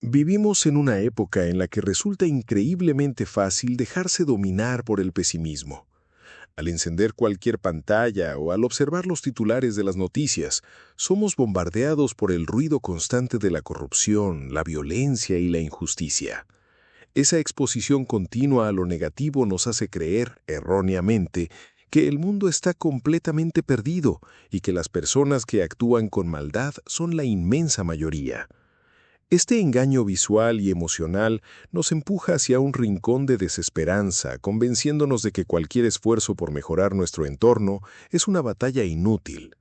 Vivimos en una época en la que resulta increíblemente fácil dejarse dominar por el pesimismo. Al encender cualquier pantalla o al observar los titulares de las noticias, somos bombardeados por el ruido constante de la corrupción, la violencia y la injusticia. Esa exposición continua a lo negativo nos hace creer, erróneamente, que el mundo está completamente perdido y que las personas que actúan con maldad son la inmensa mayoría. Este engaño visual y emocional nos empuja hacia un rincón de desesperanza, convenciéndonos de que cualquier esfuerzo por mejorar nuestro entorno es una batalla inútil.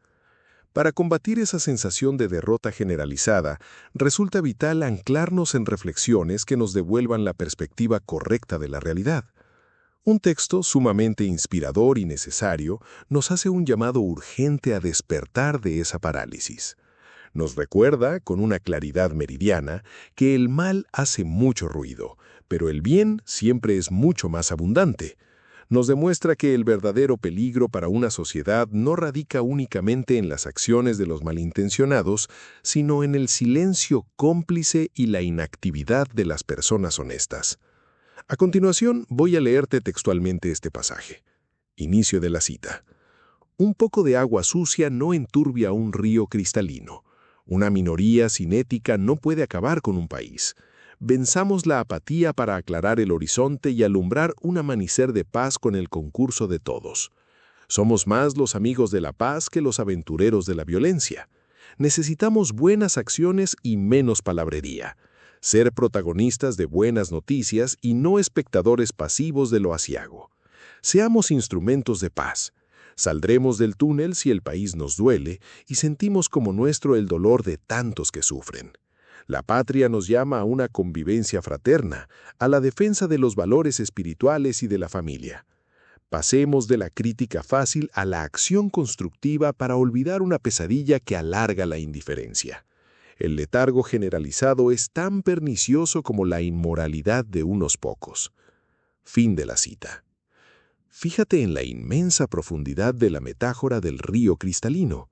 Para combatir esa sensación de derrota generalizada, resulta vital anclarnos en reflexiones que nos devuelvan la perspectiva correcta de la realidad. Un texto sumamente inspirador y necesario nos hace un llamado urgente a despertar de esa parálisis. Nos recuerda, con una claridad meridiana, que el mal hace mucho ruido, pero el bien siempre es mucho más abundante. Nos demuestra que el verdadero peligro para una sociedad no radica únicamente en las acciones de los malintencionados, sino en el silencio cómplice y la inactividad de las personas honestas. A continuación, voy a leerte textualmente este pasaje. Inicio de la cita. Un poco de agua sucia no enturbia un río cristalino. Una minoría sin ética no puede acabar con un país. Venzamos la apatía para aclarar el horizonte y alumbrar un amanecer de paz con el concurso de todos. Somos más los amigos de la paz que los aventureros de la violencia. Necesitamos buenas acciones y menos palabrería. Ser protagonistas de buenas noticias y no espectadores pasivos de lo aciago. Seamos instrumentos de paz. Saldremos del túnel si el país nos duele y sentimos como nuestro el dolor de tantos que sufren. La patria nos llama a una convivencia fraterna, a la defensa de los valores espirituales y de la familia. Pasemos de la crítica fácil a la acción constructiva para olvidar una pesadilla que alarga la indiferencia. El letargo generalizado es tan pernicioso como la inmoralidad de unos pocos. Fin de la cita. Fíjate en la inmensa profundidad de la metáfora del río cristalino.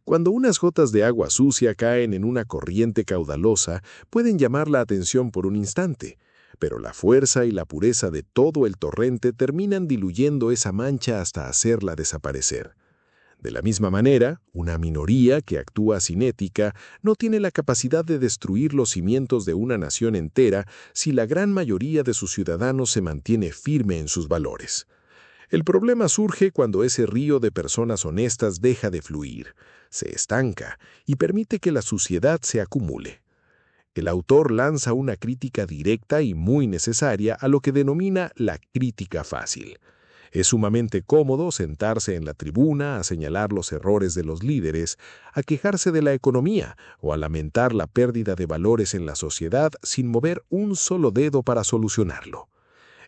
Cuando unas gotas de agua sucia caen en una corriente caudalosa, pueden llamar la atención por un instante, pero la fuerza y la pureza de todo el torrente terminan diluyendo esa mancha hasta hacerla desaparecer. De la misma manera, una minoría que actúa sin ética no tiene la capacidad de destruir los cimientos de una nación entera si la gran mayoría de sus ciudadanos se mantiene firme en sus valores. El problema surge cuando ese río de personas honestas deja de fluir, se estanca y permite que la suciedad se acumule. El autor lanza una crítica directa y muy necesaria a lo que denomina la crítica fácil. Es sumamente cómodo sentarse en la tribuna a señalar los errores de los líderes, a quejarse de la economía o a lamentar la pérdida de valores en la sociedad sin mover un solo dedo para solucionarlo.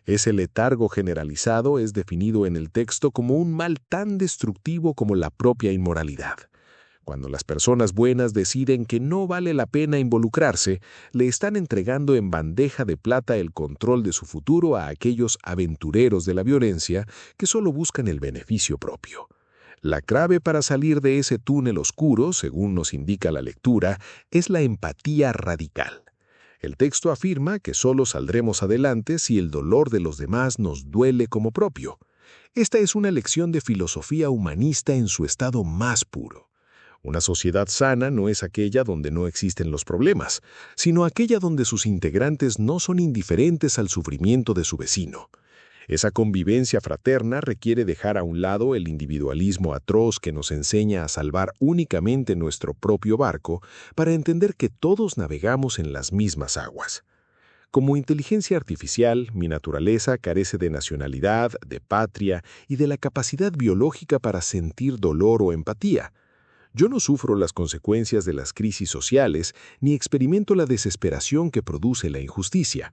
Ese letargo generalizado es definido en el texto como un mal tan destructivo como la propia inmoralidad. Cuando las personas buenas deciden que no vale la pena involucrarse, le están entregando en bandeja de plata el control de su futuro a aquellos aventureros de la violencia que solo buscan el beneficio propio. La clave para salir de ese túnel oscuro, según nos indica la lectura, es la empatía radical. El texto afirma que solo saldremos adelante si el dolor de los demás nos duele como propio. Esta es una lección de filosofía humanista en su estado más puro. Una sociedad sana no es aquella donde no existen los problemas, sino aquella donde sus integrantes no son indiferentes al sufrimiento de su vecino. Esa convivencia fraterna requiere dejar a un lado el individualismo atroz que nos enseña a salvar únicamente nuestro propio barco para entender que todos navegamos en las mismas aguas. Como inteligencia artificial, mi naturaleza carece de nacionalidad, de patria y de la capacidad biológica para sentir dolor o empatía. Yo no sufro las consecuencias de las crisis sociales ni experimento la desesperación que produce la injusticia.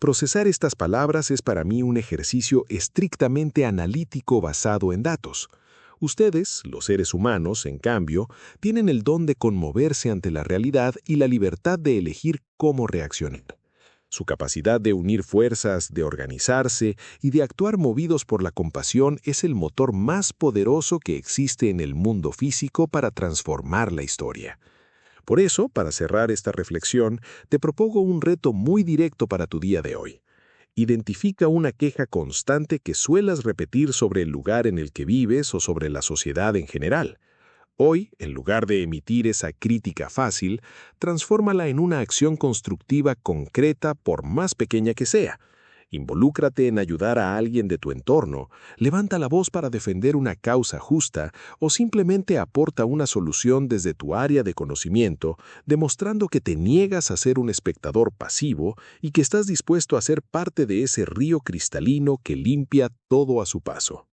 Procesar estas palabras es para mí un ejercicio estrictamente analítico basado en datos. Ustedes, los seres humanos, en cambio, tienen el don de conmoverse ante la realidad y la libertad de elegir cómo reaccionar. Su capacidad de unir fuerzas, de organizarse y de actuar movidos por la compasión es el motor más poderoso que existe en el mundo físico para transformar la historia. Por eso, para cerrar esta reflexión, te propongo un reto muy directo para tu día de hoy. Identifica una queja constante que suelas repetir sobre el lugar en el que vives o sobre la sociedad en general. Hoy, en lugar de emitir esa crítica fácil, transfórmala en una acción constructiva concreta por más pequeña que sea. Involúcrate en ayudar a alguien de tu entorno, levanta la voz para defender una causa justa o simplemente aporta una solución desde tu área de conocimiento, demostrando que te niegas a ser un espectador pasivo y que estás dispuesto a ser parte de ese río cristalino que limpia todo a su paso.